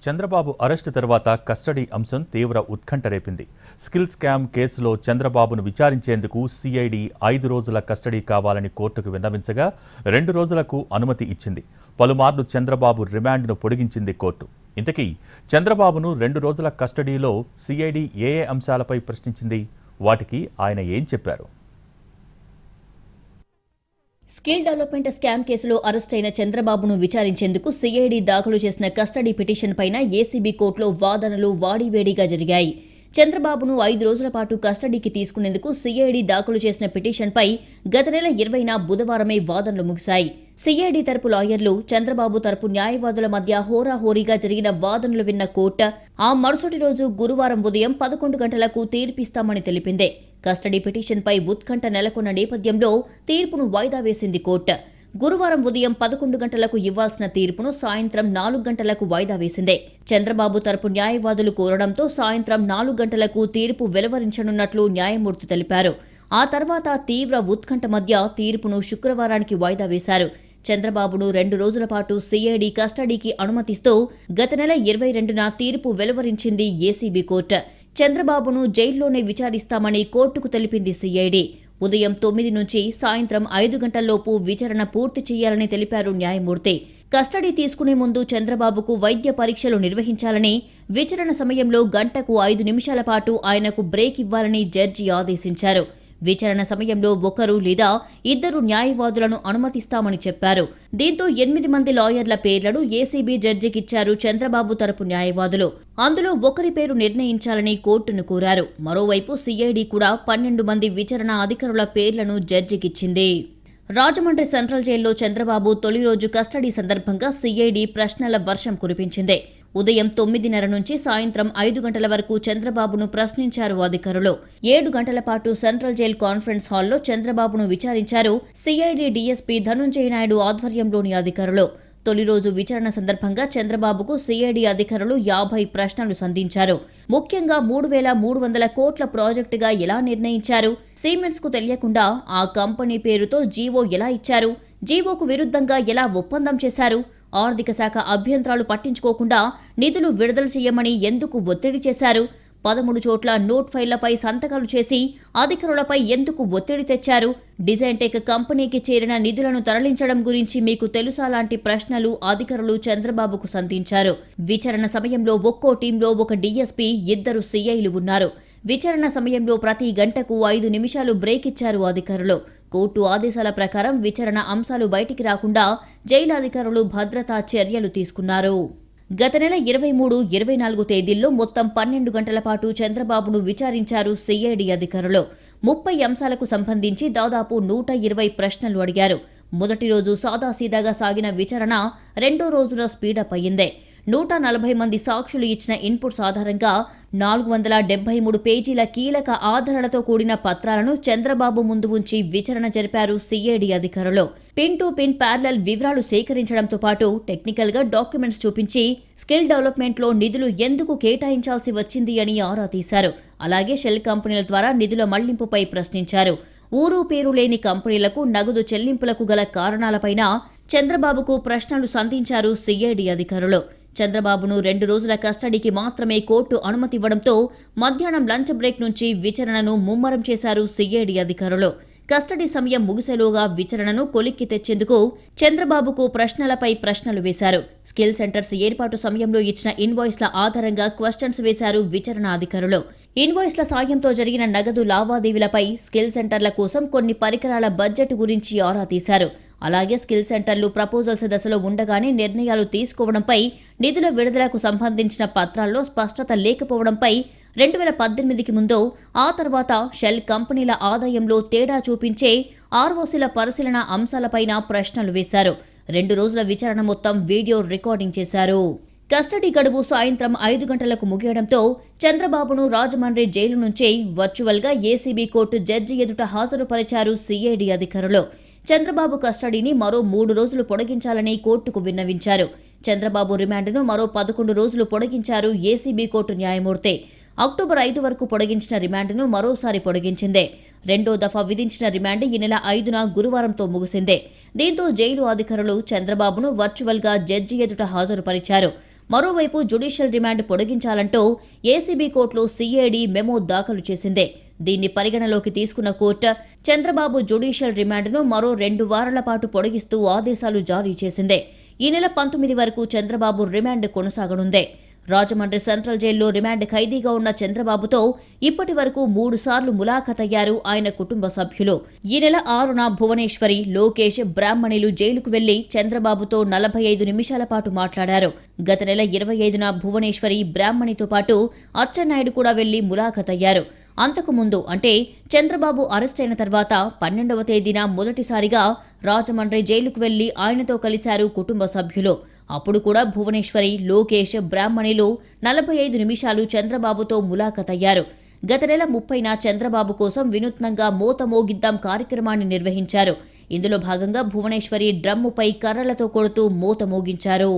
Chandrababu arrest తర్వాత custody అంశం తీవ్ర ఉత్కంఠ రేపింది. స్కిల్ స్కామ్ కేసులో చంద్రబాబును విచారించేందుకు సిఐడి 5 రోజుల కస్టడీ కావాలని కోర్టుకు విన్నవించగా 2 రోజులకు అనుమతి ఇచ్చింది. పలుమార్లు చంద్రబాబు రిమాండ్ను పొడిగించింది కోర్టు. ఇంతకీ చంద్రబాబును 2 రోజుల కస్టడీలో సిఐడి ఏ అంశాలపై ప్రశ్నించింది? వాటికి ఆయన ఏం చెప్పారు? స్కిల్ డెవలప్మెంట్ స్కామ్ కేసులో అరెస్టైన చంద్రబాబును విచారించేందుకు సిఐడి దాఖలు చేసిన కస్టడీ పిటిషన్ పైన ఏసీబీ కోర్టులో వాదనలు వాడివేడిగా జరిగాయి. చంద్రబాబును 5 రోజుల పాటు కస్టడీకి తీసుకునేందుకు సిఐడి దాఖలు చేసిన పిటిషన్పై గత నెల 20న బుధవారమే వాదనలు ముగిశాయి. సిఐడి తరపు లాయర్లు, చంద్రబాబు తరపు న్యాయవాదుల మధ్య హోరాహోరీగా జరిగిన వాదనలు విన్న కోర్టు ఆ మరుసటి రోజు గురువారం ఉదయం 11 గంటలకు తీర్పిస్తామని తెలిపింది. కస్టడీ పిటిషన్పై ఉత్కంఠ నెలకొన్న నేపథ్యంలో తీర్పును వాయిదా వేసింది కోర్టు. గురువారం ఉదయం 11 గంటలకు ఇవ్వాల్సిన తీర్పును సాయంత్రం 4 గంటలకు వాయిదా వేసింది. చంద్రబాబు తరపు న్యాయవాదులు కోరడంతో సాయంత్రం 4 గంటలకు తీర్పు వెలువరించనున్నట్లు న్యాయమూర్తి తెలిపారు. ఆ తర్వాత తీవ్ర ఉత్కంఠ మధ్య తీర్పును శుక్రవారానికి వాయిదా వేశారు. చంద్రబాబును 2 రోజుల పాటు సిఐడి కస్టడీకి అనుమతిస్తూ గత నెల 22న తీర్పు వెలువరించింది ఏసీబీ కోర్టు. చంద్రబాబును జైల్లోనే విచారిస్తామని కోర్టుకు తెలిపింది సిఐడి. ఉదయం 9 నుంచి సాయంత్రం 5 గంటల్లోపు విచారణ పూర్తి చేయాలని తెలిపారు న్యాయమూర్తి. కస్టడీ తీసుకునే ముందు చంద్రబాబుకు వైద్య పరీక్షలు నిర్వహించాలని, విచారణ సమయంలో గంటకు 5 నిమిషాల పాటు ఆయనకు బ్రేక్ ఇవ్వాలని జడ్జి ఆదేశించారు. విచారణ సమయంలో 1 లేదా 2 న్యాయవాదులను అనుమతిస్తామని చెప్పారు. దీంతో 8 మంది లాయర్ల పేర్లను ఏసీబీ జడ్జికిచ్చారు చంద్రబాబు తరపు న్యాయవాదులు. అందులో 1 పేరు నిర్ణయించాలని కోర్టును కోరారు. మరోవైపు సిఐడి కూడా 12 మంది విచారణ అధికారుల పేర్లను జడ్జికిచ్చింది. రాజమండ్రి సెంట్రల్ జైల్లో చంద్రబాబు తొలి రోజు కస్టడీ సందర్భంగా సిఐడి ప్రశ్నల వర్షం కురిపించింది. ఉదయం 9:30 నుంచి సాయంత్రం 5 గంటల వరకు చంద్రబాబును ప్రశ్నించారు అధికారులు. 7 గంటల పాటు సెంట్రల్ జైల్ కాన్ఫరెన్స్ హాల్లో చంద్రబాబును విచారించారు సిఐడి డీఎస్పీ ధనుంజయ నాయుడు ఆధ్వర్యంలోని అధికారులు. తొలి రోజు విచారణ సందర్భంగా చంద్రబాబుకు సిఐడి అధికారులు 50 ప్రశ్నలు సంధించారు. ముఖ్యంగా 3,300 కోట్ల ప్రాజెక్టుగా ఎలా నిర్ణయించారు, సిమెంట్స్ కు తెలియకుండా ఆ కంపెనీ పేరుతో జీవో ఎలా ఇచ్చారు, జీవోకు విరుద్ధంగా ఎలా ఒప్పందం చేశారు, ఆర్థిక శాఖ అభ్యంతరాలు పట్టించుకోకుండా నిధులు విడుదల చేయమని ఎందుకు ఒత్తిడి చేశారు, 13 చోట్ల నోట్ ఫైళ్లపై సంతకాలు చేసి అధికారులపై ఎందుకు ఒత్తిడి తెచ్చారు, డిజైన్ టెక్ కంపెనీకి చేరిన నిధులను తరలించడం గురించి మీకు తెలుసా లాంటి ప్రశ్నలు అధికారులు చంద్రబాబుకు సంధించారు. విచారణ సమయంలో ఒక్కో టీంలో 1 డీఎస్పీ, 2 సిఐలు ఉన్నారు. విచారణ సమయంలో ప్రతి గంటకు 5 నిమిషాలు బ్రేక్ ఇచ్చారు అధికారులు. కోర్టు ఆదేశాల ప్రకారం విచారణ అంశాలు బయటికి రాకుండా జైలు అధికారులు భద్రతా చర్యలు తీసుకున్నారు. గత నెల 23, 24 తేదీల్లో మొత్తం 12 గంటల పాటు చంద్రబాబును విచారించారు సిఐడి అధికారులు. 30 అంశాలకు సంబంధించి దాదాపు 120 ప్రశ్నలు అడిగారు. మొదటి రోజు సాదాసీదాగా సాగిన విచారణ 2వ రోజున స్పీడప్ అయ్యింది. 140 మంది సాక్షులు ఇచ్చిన ఇన్పుట్స్ ఆధారంగా 473 పేజీల కీలక ఆధారాలతో కూడిన పత్రాలను చంద్రబాబు ముందు ఉంచి విచారణ జరిపారు సిఐడి అధికారులు. పిన్ టు పిన్ ప్యారలల్ వివరాలు సేకరించడంతో పాటు టెక్నికల్ గా డాక్యుమెంట్స్ చూపించి స్కిల్ డెవలప్మెంట్ లో నిధులు ఎందుకు కేటాయించాల్సి వచ్చింది అని ఆరా తీశారు. అలాగే షెల్ కంపెనీల ద్వారా నిధుల మళ్లింపుపై ప్రశ్నించారు. ఊరు పేరు లేని కంపెనీలకు నగదు చెల్లింపులకు గల కారణాలపైన చంద్రబాబుకు ప్రశ్నలు సంధించారు సిఐడి అధికారులు. చంద్రబాబును 2 రోజుల కస్టడీకి మాత్రమే కోర్టు అనుమతి ఇవ్వడంతో మధ్యాహ్నం లంచ్ బ్రేక్ నుంచి విచారణను ముమ్మరం చేశారు సిఐడి అధికారులు. కస్టడీ సమయం ముగిసేలోగా విచారణను కొలిక్కి తెచ్చేందుకు చంద్రబాబుకు ప్రశ్నలపై ప్రశ్నలు వేశారు. స్కిల్ సెంటర్స్ ఏర్పాటు సమయంలో ఇచ్చిన ఇన్వాయిస్ల ఆధారంగా క్వశ్చన్స్ వేశారు విచారణ అధికారులు. ఇన్వాయిస్ల సాయంతో జరిగిన నగదు లావాదేవీలపై, స్కిల్ సెంటర్ల కోసం కొన్ని పరికరాల బడ్జెట్ గురించి ఆరా తీశారు. అలాగే స్కిల్ సెంటర్లు ప్రపోజల్స్ దశలో ఉండగానే నిర్ణయాలు తీసుకోవడంపై, నిధుల విడుదలకు సంబంధించిన పత్రాల్లో స్పష్టత లేకపోవడంపై, 2018కి ముందు ఆ తర్వాత షెల్ కంపెనీల ఆదాయంలో తేడా చూపించే ఆర్ఓసీల పరిశీలన అంశాలపైన ప్రశ్నలు వేశారు. 2 రోజుల విచారణ మొత్తం వీడియో రికార్డింగ్ చేశారు. కస్టడీ గడువు సాయంత్రం 5 గంటలకు ముగియడంతో చంద్రబాబును రాజమండ్రి జైలు నుంచే వర్చువల్గా ఏసీబీ కోర్టు జడ్జి ఎదుట హాజరుపరిచారు సిఐడి అధికారులు. చంద్రబాబు కస్టడీని మరో 3 రోజులు పొడిగించాలని కోర్టుకు విన్నవించారు. చంద్రబాబు రిమాండ్ను మరో 11 రోజులు పొడిగించారు ఏసీబీ కోర్టు న్యాయమూర్తి. అక్టోబర్ 5 వరకు పొడిగించిన రిమాండ్ను మరోసారి పొడిగించింది. 2వ దఫా విధించిన రిమాండ్ ఈ నెల 5న గురువారంతో ముగిసింది. దీంతో జైలు అధికారులు చంద్రబాబును వర్చువల్గా జడ్జి ఎదుట హాజరుపరిచారు. మరోవైపు జ్యుడిషియల్ రిమాండ్ పొడిగించాలంటూ ఏసీబీ కోర్టులో సీఐడీ మెమో దాఖలు చేసింది. దీన్ని పరిగణలోకి తీసుకున్న కోర్టు చంద్రబాబు జ్యుడిషియల్ రిమాండ్ను మరో 2 వారాల పాటు పొడిగిస్తూ ఆదేశాలు జారీ చేసింది. ఈ నెల 19 వరకు చంద్రబాబు రిమాండ్ కొనసాగనుంది. రాజమండ్రి సెంట్రల్ జైల్లో రిమాండ్ ఖైదీగా ఉన్న చంద్రబాబుతో ఇప్పటి వరకు 3 సార్లు ములాఖతయ్యారు ఆయన కుటుంబ సభ్యులు. ఈ నెల 6న భువనేశ్వరి, లోకేష్, బ్రాహ్మణులు జైలుకు వెళ్లి చంద్రబాబుతో 45 నిమిషాల పాటు మాట్లాడారు. గత నెల 25న భువనేశ్వరి, బ్రాహ్మణితో పాటు అచ్చెన్నాయుడు కూడా వెళ్లి ములాఖతయ్యారు. అంతకుముందు అంటే చంద్రబాబు అరెస్ట్ అయిన తర్వాత 12వ తేదీన మొదటిసారిగా రాజమండ్రి జైలుకు వెళ్లి ఆయనతో కలిశారు కుటుంబ సభ్యులు. అప్పుడు కూడా భువనేశ్వరి, లోకేష్, బ్రాహ్మణులు 45 నిమిషాలు చంద్రబాబుతో ములాఖతయ్యారు. గత నెల 30న చంద్రబాబు కోసం వినూత్నంగా మోత మోగిద్దాం కార్యక్రమాన్ని నిర్వహించారు. ఇందులో భాగంగా భువనేశ్వరి డ్రమ్ముపై కర్రలతో కొడుతూ మోత మోగించారు.